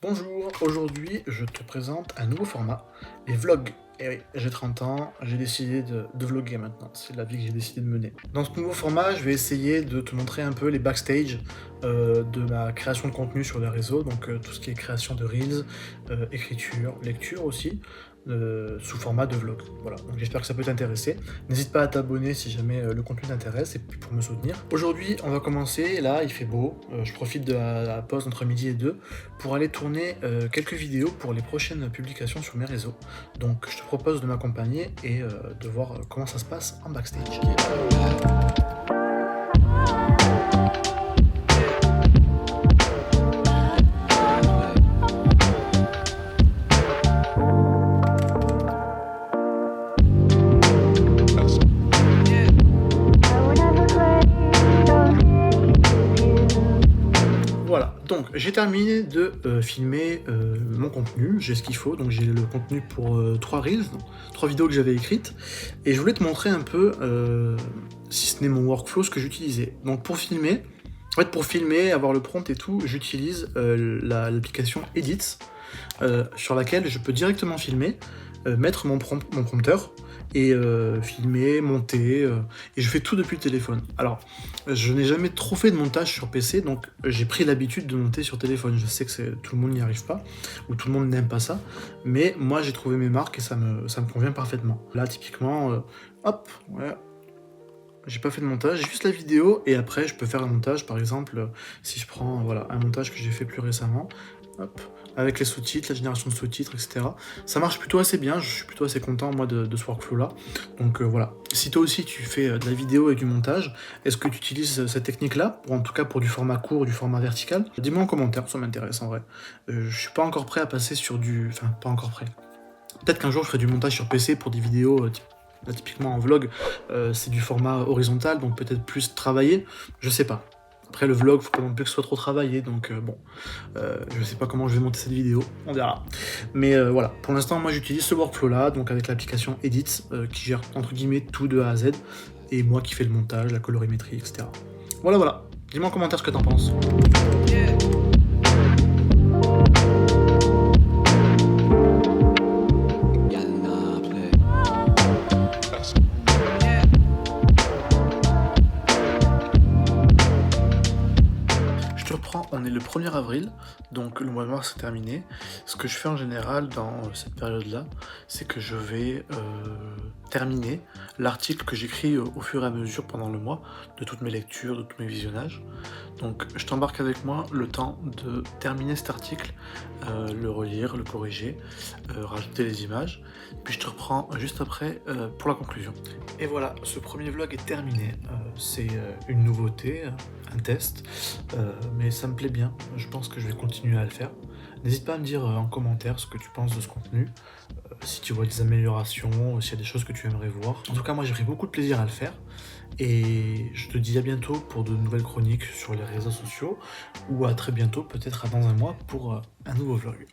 Bonjour, aujourd'hui je te présente un nouveau format, les vlogs. Et oui, j'ai 30 ans, j'ai décidé de vlogger maintenant, c'est la vie que j'ai décidé de mener. Dans ce nouveau format, je vais essayer de te montrer un peu les backstage de ma création de contenu sur les réseaux, donc tout ce qui est création de reels, écriture, lecture aussi, sous format de vlog. Voilà, donc j'espère que ça peut t'intéresser. N'hésite pas à t'abonner si jamais le contenu t'intéresse et puis pour me soutenir. Aujourd'hui, on va commencer, là il fait beau, je profite de la pause entre midi et 2 pour aller tourner quelques vidéos pour les prochaines publications sur mes réseaux. Donc je te propose de m'accompagner et de voir comment ça se passe en backstage. Voilà, donc j'ai terminé de filmer mon contenu, j'ai ce qu'il faut, donc j'ai le contenu pour 3 reels, 3 vidéos que j'avais écrites, et je voulais te montrer un peu, si ce n'est mon workflow, ce que j'utilisais. Donc pour filmer, avoir le prompt et tout, j'utilise l'application Edit, sur laquelle je peux directement filmer, mettre mon prompteur, et filmer, monter, et je fais tout depuis le téléphone. Alors, je n'ai jamais trop fait de montage sur PC, donc j'ai pris l'habitude de monter sur téléphone. Je sais que tout le monde n'y arrive pas, ou tout le monde n'aime pas ça, mais moi j'ai trouvé mes marques et ça me convient parfaitement. Là, typiquement, hop, ouais, j'ai pas fait de montage, j'ai juste la vidéo, et après je peux faire un montage, par exemple, si je prends voilà, un montage que j'ai fait plus récemment, hop, avec les sous-titres, la génération de sous-titres, etc. Ça marche plutôt assez bien, je suis plutôt assez content moi de ce workflow-là. Donc voilà, si toi aussi tu fais de la vidéo et du montage, est-ce que tu utilises cette technique-là, en tout cas pour du format court, du format vertical? Dis-moi en commentaire, ça m'intéresse en vrai. Je suis pas encore prêt à passer sur du... Enfin, pas encore prêt. Peut-être qu'un jour je ferai du montage sur PC pour des vidéos... Là, typiquement en vlog, c'est du format horizontal, donc peut-être plus travaillé, je sais pas. Après le vlog, faut pas non plus que ce soit trop travaillé, donc bon, je sais pas comment je vais monter cette vidéo, on verra. Mais voilà, pour l'instant, moi j'utilise ce workflow-là, donc avec l'application Edit, qui gère entre guillemets tout de A à Z, et moi qui fais le montage, la colorimétrie, etc. Voilà, dis-moi en commentaire ce que t'en penses. On est le 1er avril, donc le mois de mars est terminé. Ce que je fais en général dans cette période-là, c'est que je vais terminer l'article que j'écris au fur et à mesure pendant le mois, de toutes mes lectures, de tous mes visionnages. Donc je t'embarque avec moi le temps de terminer cet article, le relire, le corriger, rajouter les images, puis je te reprends juste après pour la conclusion. Et voilà, ce premier vlog est terminé. C'est une nouveauté, un test, mais ça me plaît bien, je pense que je vais continuer à le faire. N'hésite pas à me dire en commentaire ce que tu penses de ce contenu, si tu vois des améliorations, s'il y a des choses que tu aimerais voir. En tout cas, moi j'ai pris beaucoup de plaisir à le faire, et je te dis à bientôt pour de nouvelles chroniques sur les réseaux sociaux, ou à très bientôt, peut-être dans un mois, pour un nouveau vlog.